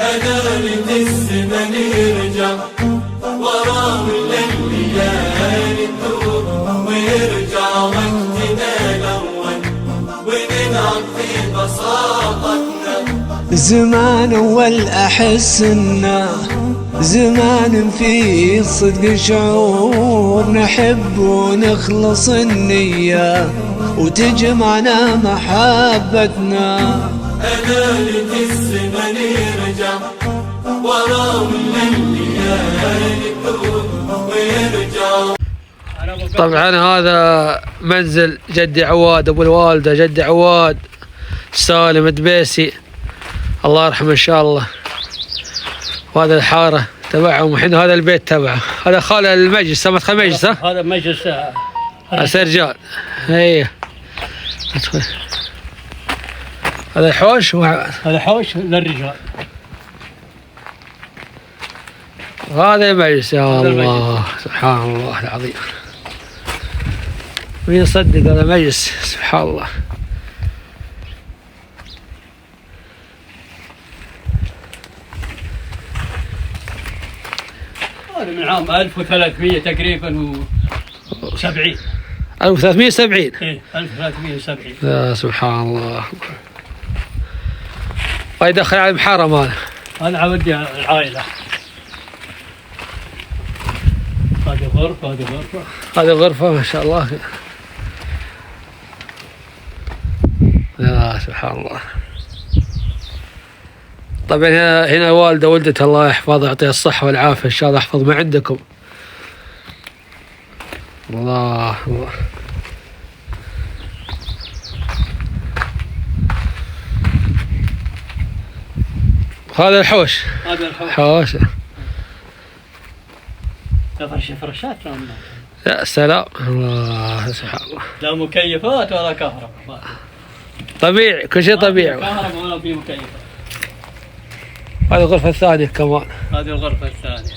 أنا الزمن يرجع ورا الليالي تدور ويرجع وقتنا الأول ونلعب في بساطتنا. زمان أول أحس إنه زمان في صدق شعور نحب ونخلص النية وتجمعنا محبتنا. أنا الزمن يرجع ورا الليالي تدور ويرجع. طبعا هذا منزل جدي عواد ابو الوالده، جدي عواد سالم دبيسي الله يرحمه ان شاء الله. وهذا الحاره تبعهم وحين هذا البيت تبعه. هذا خال المجلس، سمت خال المجلس. هذا مجلس رجال. ايه هذا حوش هذا حوش للرجال. وهذا المجلس. يا الله سبحان الله العظيم، مين يصدق هذا مجلس سبحان الله. هذا من عام 1300 تقريبا و70. 1370. ايه 1370. يا سبحان الله. ويدخل على المحرم هذا. هذا عودي العائلة. هذه غرفة هذه غرفة. هذه غرفة ما شاء الله. يا سبحان الله. طبعا هنا والدة ولدته الله يحفظها يعطيها الصحة والعافية إن شاء الله. يحفظ ما عندكم. الله الله. هذا الحوش. هذا الحوش. حوش. تفرش فرشات يا سلام. الله سبحان الله. لا مكيفات ولا كهرباء. طبيعي، كل شيء طبيعي. كهرباء ولا في مكيفات. هذه الغرفة الثانية كمان. هذه الغرفة الثانية.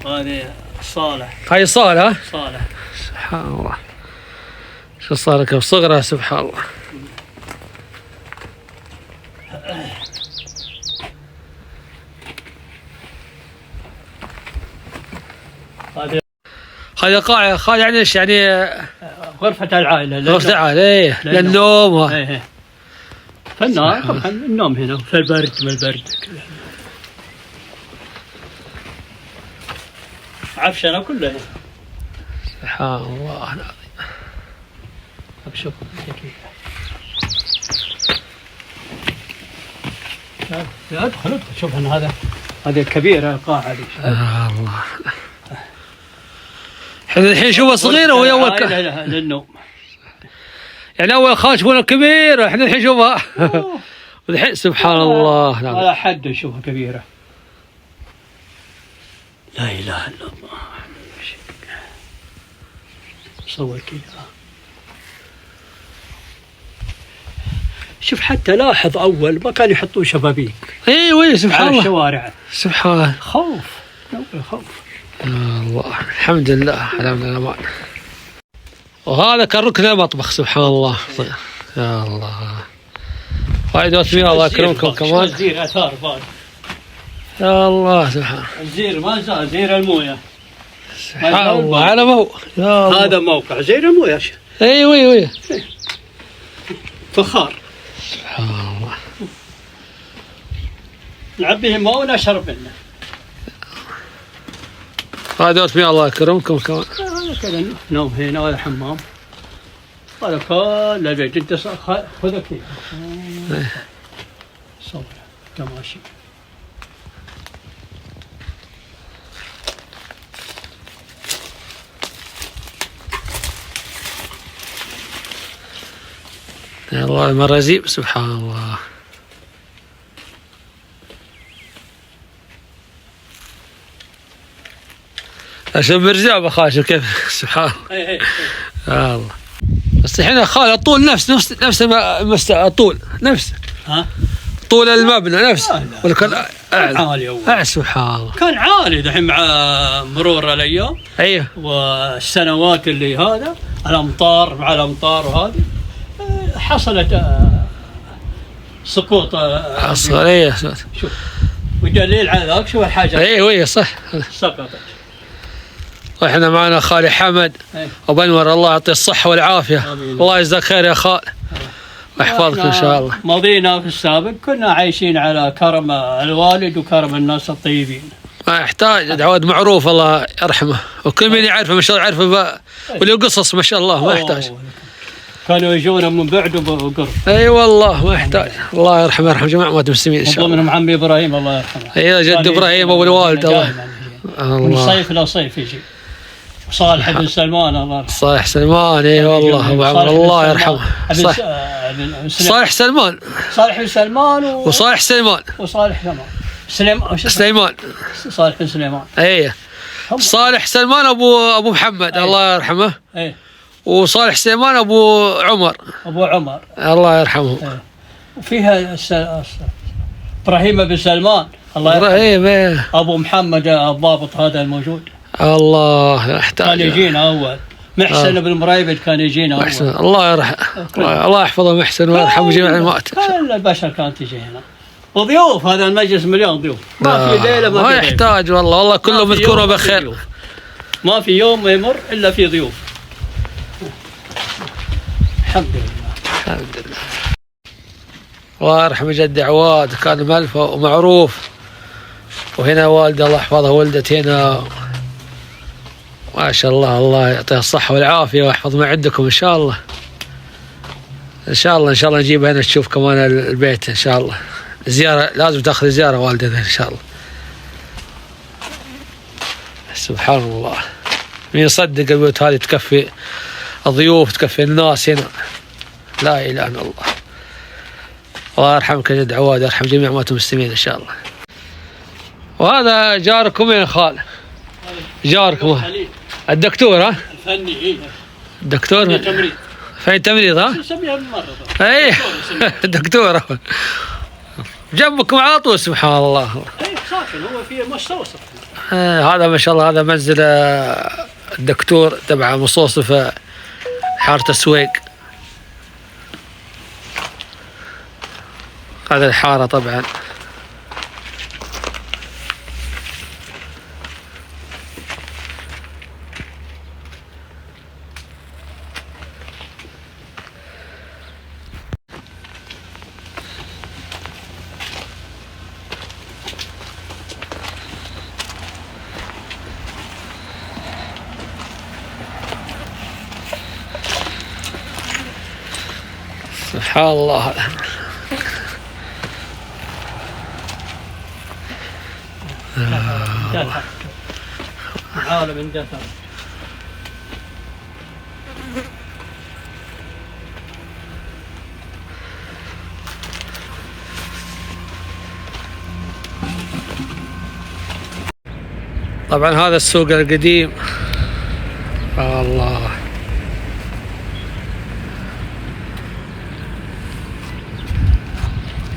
هذه الصالة. هاي صالة. صالة. سبحان الله. شو صار لك بصغرها سبحان الله. هذه قاعة يعني ايش يعني؟ غرفة العائلة. غرفة العائلة. ايه للنوم. ايه فالنار طبعا النوم هنا في البرد والبرد. عفشنا كلها. سبحان الله العظيم. شوف ادخل شوف هذا هذه الكبيرة القاعة هذه. الله. الحين شوفها صغيرة وهي أول للنوم. يعني أول خاشفونها كبيرة، احنا الحين شوفها. والحين سبحان الله. على حد نشوفها كبيرة. لا إله إلا الله. صور كذا. شوف حتى لاحظ أول ما كانوا يحطون شبابيك. ايوه سبحان الله. على الشوارع. سبحان الله. خوف. خوف. يا الله الحمد لله على الأمان. وهذا كان ركن المطبخ سبحان الله. يا الله. هاي دوسمين الله يكرمكم كمان. الزير أثار بعد. يا الله سبحان. الزير ما زال زير الموية. سبحان الله على مو. هذا موقع زير الموية. ايوه فخار. سبحان الله. نعبيه مويه ونشرب منه. هذا دوسمين الله يكرمكم كمان. هذا كذا نوم هنا ولا حمام. هذا كل البيت انت خذك فيه. صور تماشي. يا الله المرازيب سبحان الله. عشان مرجع بخاشوا كيف سبحان الله. يا الله. بس الحين خال الطول نفس الطول نفس. ها؟ طول المبنى نفسه ولا كان عالي أول. سبحان الله. كان عالي دحين مع مرور الأيام. ايوه. والسنوات اللي هذا الأمطار مع الأمطار وهذه حصلت سقوط الصغيرية. شوف ودليل على ذاك شوف الحاجة اي صح. سقطت. واحنا معنا خالي حمد ابو انور، الله يعطيه الصحة والعافية. الله يجزاك خير يا خال ويحفظك ان شاء الله. ماضينا في السابق كنا عايشين على كرم الوالد وكرم الناس الطيبين. ما يحتاج، عواد معروف الله يرحمه، وكل من يعرفه ما شاء الله يعرفه ولي قصص ما شاء الله، ما يحتاج. كانوا يجونا من بعد وقرب. اي والله ما يحتاج. الله يرحمه ويرحم جميع اموات المسلمين ان شاء الله. منهم عمي ابراهيم الله يرحمه. اي جد ابراهيم ابو الوالد الله. من صيف الى صيف يجي. صالح بن سلمان الله يرحمه. صالح سلمان اي والله ابو عمر الله يرحمه. صالح سلمان. صالح بن سلمان وصالح سليمان. وصالح سليمان. صالح بن سليمان. اي صالح سلمان ابو محمد الله يرحمه. اي وصالح سليمان ابو عمر. الله يرحمه. وفيها ابراهيم بن سلمان الله يرحمه. ابو محمد الضابط هذا الموجود. الله يحتاج. كان يجينا اول. محسن بن مريبد كان يجينا اول. محسن الله يرحمه. الله يحفظه محسن ويرحمه جميع الاموات. كل البشر كانت تجي هنا. وضيوف، هذا المجلس مليون ضيوف. ما في ليله ما يحتاج والله كله مذكوره بخير. ما في يوم يمر الا في ضيوف. الحمد لله. الله يرحم جدي عواد، كان ملفه ومعروف. وهنا والده الله يحفظها ولدت هنا ما شاء الله. الله يعطيها الصحة والعافية ويحفظ ما عندكم ان شاء الله. ان شاء الله نجيبها هنا تشوف كمان البيت ان شاء الله. زيارة لازم تاخذ زيارة والدتها ان شاء الله. سبحان الله، مين يصدق البيوت هذه تكفي الضيوف تكفي الناس هنا. لا اله الا الله. الله يرحمك يا جد عواد، يرحم جميع اموات المسلمين ان شاء الله. وهذا جاركم يا خال؟ جاركم الدكتور ها؟ الفني. الدكتور فين تمريض ها؟ نسميها بالمرة. اي دكتور جنبكم على طول. سبحان الله. اي ساكن هو في مستوصف. هذا ما شاء الله هذا منزل الدكتور تبع مستوصف حارة السويق. هذا الحارة طبعا. سبحان الله. عالم اندثر. طبعا هذا السوق القديم. الله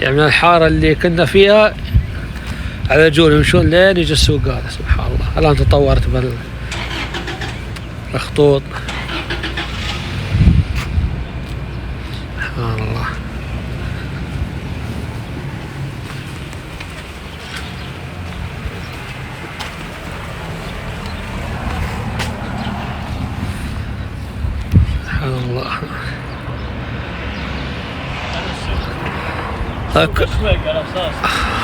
يعني من الحارة اللي كنا فيها على جول يمشون لين يجي السوق هذا. سبحان الله الآن تطورت بالخطوط. سبحان الله. سبحان الله.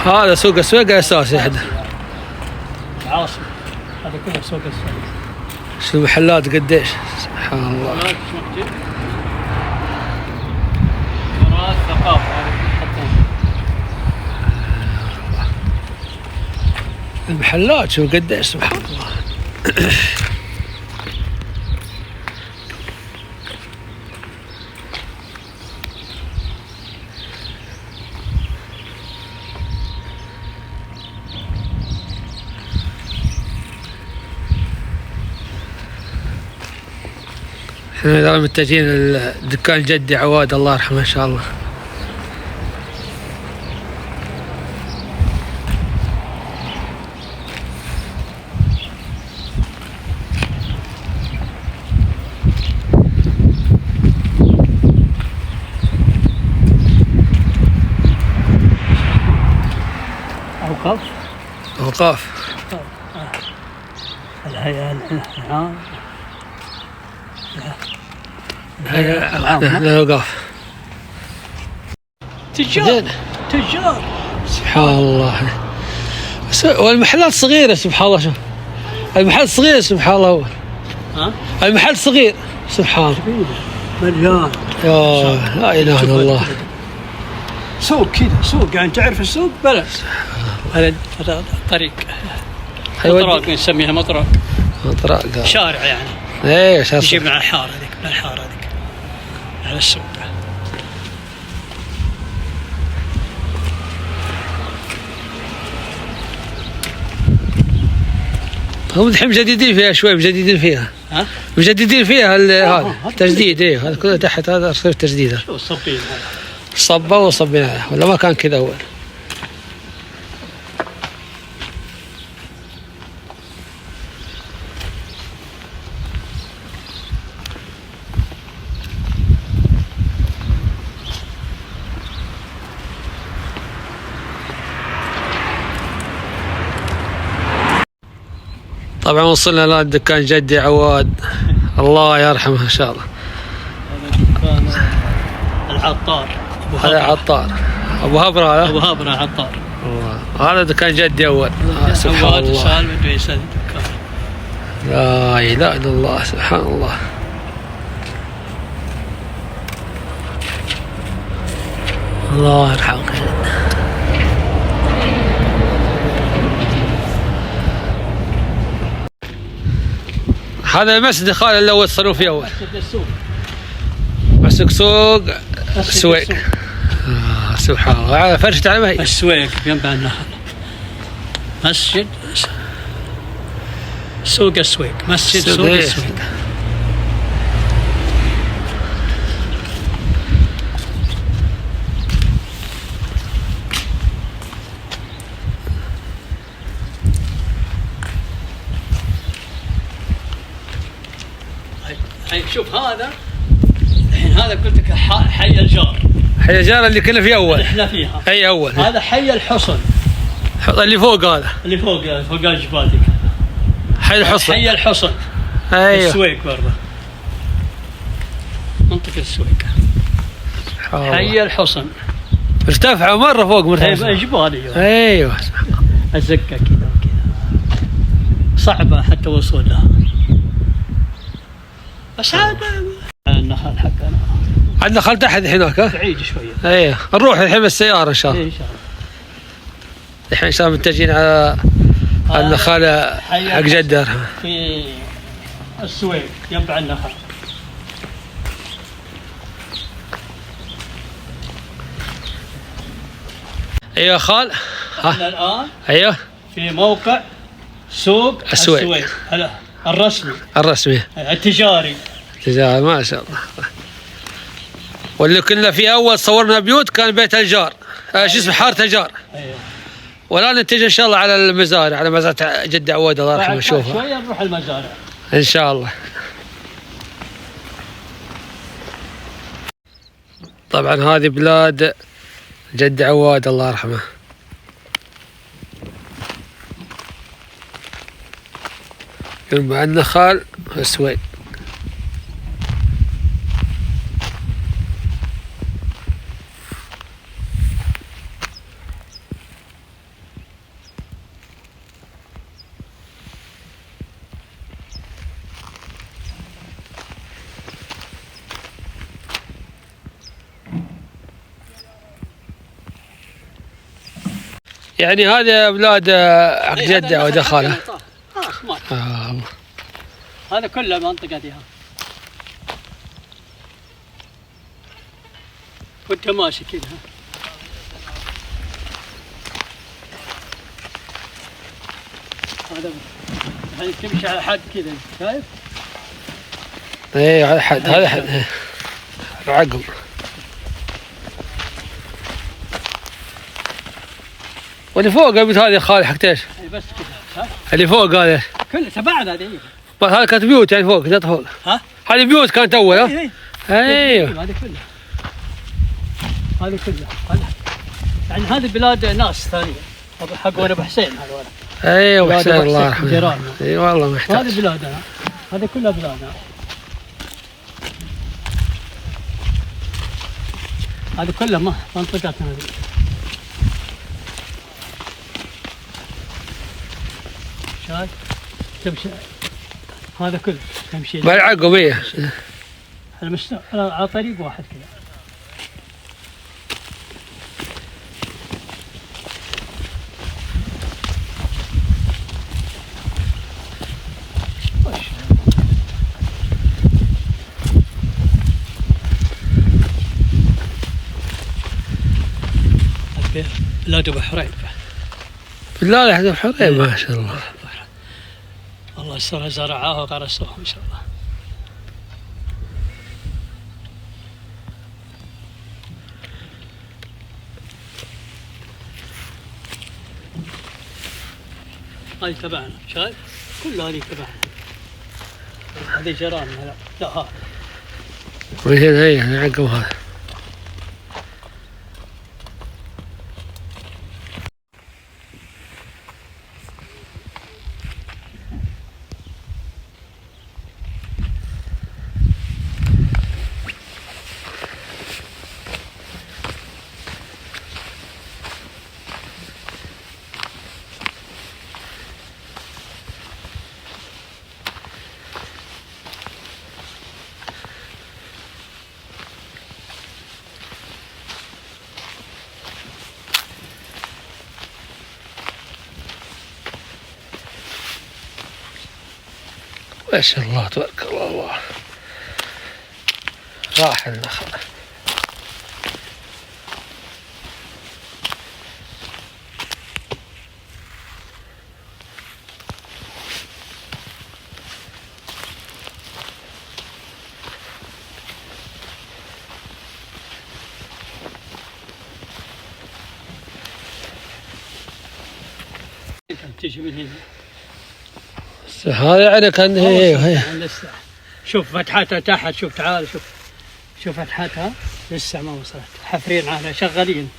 هذا سوق السويق الاساسي هذا. العاصمة هذا كله سوق السويق. شو المحلات قديش؟ سبحان الله. مرات ثقافة المحلات شو قديش؟ سبحان الله. احنا متجهين لدكان جدي عواد الله يرحمه ان شاء الله. أوقاف. أوقاف. الهيئة العامة. الأوقاف. تجار. تجار. سبحان الله. والمحلات صغيرة سبحان الله. شوف المحل صغير سبحان الله. ها؟ المحل صغير سبحان الله. مليان. يا لا إله إلا الله. سوق كذا سوق يعني تعرف السوق بلد. هذا طريق. مطرق نسميها مطرق. مطرق. شارع يعني. ايه شارع. يجي مع الحارة ذيك من الحارة ذيك على السوق. هم الحين مجددين فيها شوي مجددين فيها. ها؟ مجددين فيها هذا تجديد. ايه هذا كله تحت هذا صير تجديد. شو الصبين هذا؟ صبوا وصبينا ولا ما كان كذا اول. طبعا وصلنا الان دكان جدي عواد الله يرحمه ان شاء الله. هذا دكان العطار. هذا عطار ابو هبره. هذا ابو هبره عطار. الله. هذا دكان جدي اول. سبحان الله. سالم ادريس الدكان. لا اله الا الله سبحان الله. الله يرحمه. هذا المسجد خالد اللي اول صاروا فيه اول. مسجد السوق. مسك سوق سويق. سبحان الله. فرشت على مهي. السويق جنب النهر. مسجد سوق السويق. مسجد سوق السويق. الحين شوف هذا الحين هذا قلت لك حي الجار. حي الجار اللي كنا فيه اول. احنا فيها. اي اول. هذا حي الحصن. اللي فوق هذا. اللي فوق الجبال ذيك. حي الحصن. حي الحصن. ايوه. السويق برضه. منطقة السويق. حي الحصن. مرتفعة مرة فوق مرتفعة. جبال. ايوه. الزقة كذا وكذا. صعبة حتى وصولها. بس عاد النخل حقنا. عندنا خل تحت هناك ها؟ بعيد شوية. ايه نروح الحين بالسيارة ان شاء الله. ان شاء الله. الحين ان شاء الله متجهين على النخل حق جدة. في السويق ينبع النخل. ايوه خال. احنا الان ايوه في موقع سوق السويق الرسمي. الرسمي. التجاري. تجاري ما شاء الله. واللي كنا في اول صورنا بيوت كان بيت الجار. شو اسمه حارة الجار. ايوه. والان نتجه ان شاء الله على المزارع على مزرعة جدة عواد الله يرحمه نشوفها. شوية نروح المزارع. ان شاء الله. طبعا هذه بلاد جدة عواد الله يرحمه. ينبع النخل والسويق. يعني هذه بلاد حق جدة ودخلها. هذا كله منطقة ديها. وانت ماشي كذا. هذا يعني تمشي على حد كذا شايف؟ ايه على حد هذا حد عقب. واللي فوق قبل هذه خالي حق ايش؟ بس كذا. اللي فوق هذا كله تبعنا هذه. بس هذا كانت بيوت يعني فوق جت فوق. ها؟ هذه بيوت كانت اول ها؟ ايوه. هذه كلها. هذه كلها. يعني هذه بلاد ناس ثانية. حق ابو حسين هذول. ايوه حسين بلاد أبو الله حسين، يرحمه. جيراننا. اي والله محتاج. هذه بلادنا، هذه كلها بلادنا. هذه كلها منطقتنا هذه. شايف؟ تمشي هذا كله تمشي بالعقب ايه. على طريق واحد كذا. بلاد ابو حريب. بالله يا حسن حريم ما شاء الله. الله يسترها، زرعوها وغرسوها ان شاء الله. هاي تبعنا، شايف؟ كل هذه تبعنا. هذه جيراننا. لا هذا. وين هي عقب هذا. ما شاء الله تبارك الله. راح النخل. تجي من هنا. هذا يعني كان هي. لسه شوف فتحتها تحت. شوف تعال شوف فتحتها لسه ما وصلت. حفرين عليها شغالين.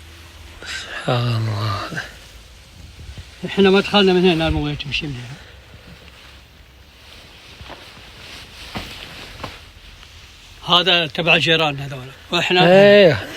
سبحان الله. احنا ما دخلنا من هنا، المويه تمشي من هنا. هذا تبع جيران هذول واحنا. ايه.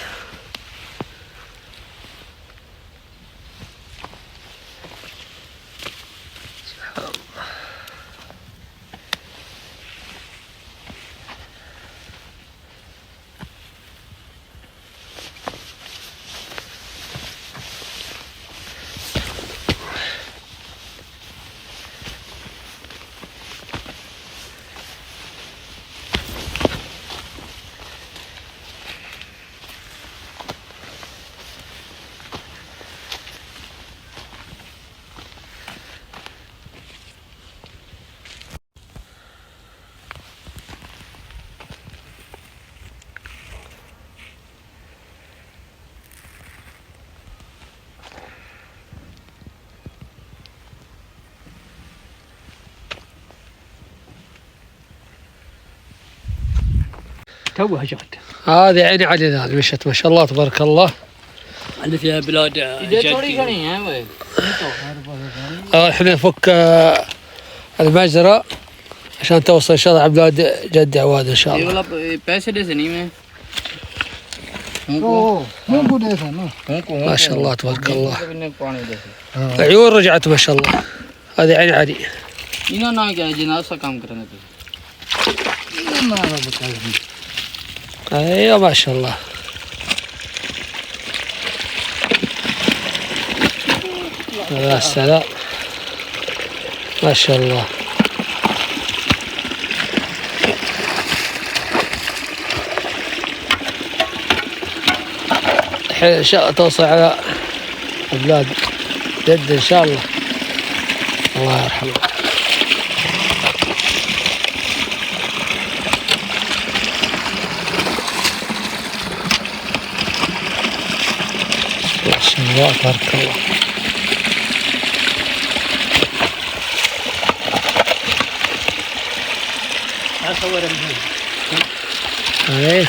توها جات. هذه عيني علي ذا مشت ما شاء الله تبارك الله. اللي فيها بلاد جدي. احنا نفك المجزرة عشان توصل ان شاء الله على بلاد جدي عواد ان شاء الله. ما شاء الله تبارك الله. العيون رجعت ما شاء الله. هذه عيني علي. ايوه ما شاء الله. يا سلام ما شاء الله. الحين ان شاء الله توصل على بلاد جد ان شاء الله. الله يرحمه. ما شاء الله تبارك الله. اصور من هنا. ايه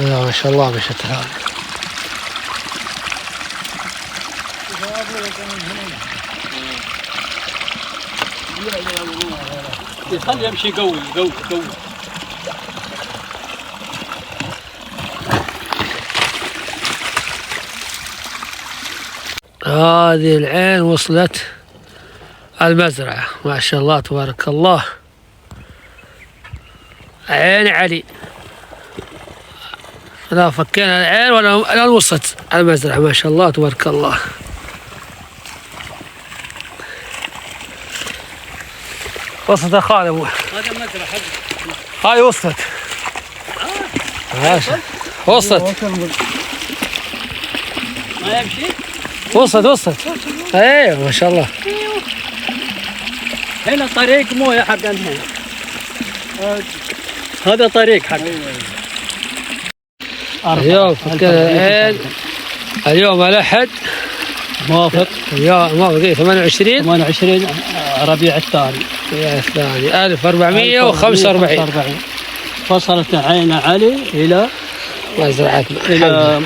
ما شاء الله مشت هذا. خليه يمشي قوي قوي قوي. هذه العين وصلت المزرعة ما شاء الله تبارك الله. عين علي، لا فكينا العين ولا الآن وصلت المزرعة ما شاء الله تبارك الله. وصلت يا خالد ابو. هذا مزرعة هاي وصلت. وصلت. ما يمشي؟ وصلت. ايوه ما شاء الله. هنا طريق مويه حق هنا. هذا طريق حق. اليوم فكينا العين. اليوم الأحد موافق. اليوم موافق 28 ربيع الثاني 1445. وصلت عين علي إلى مزرعتنا إلى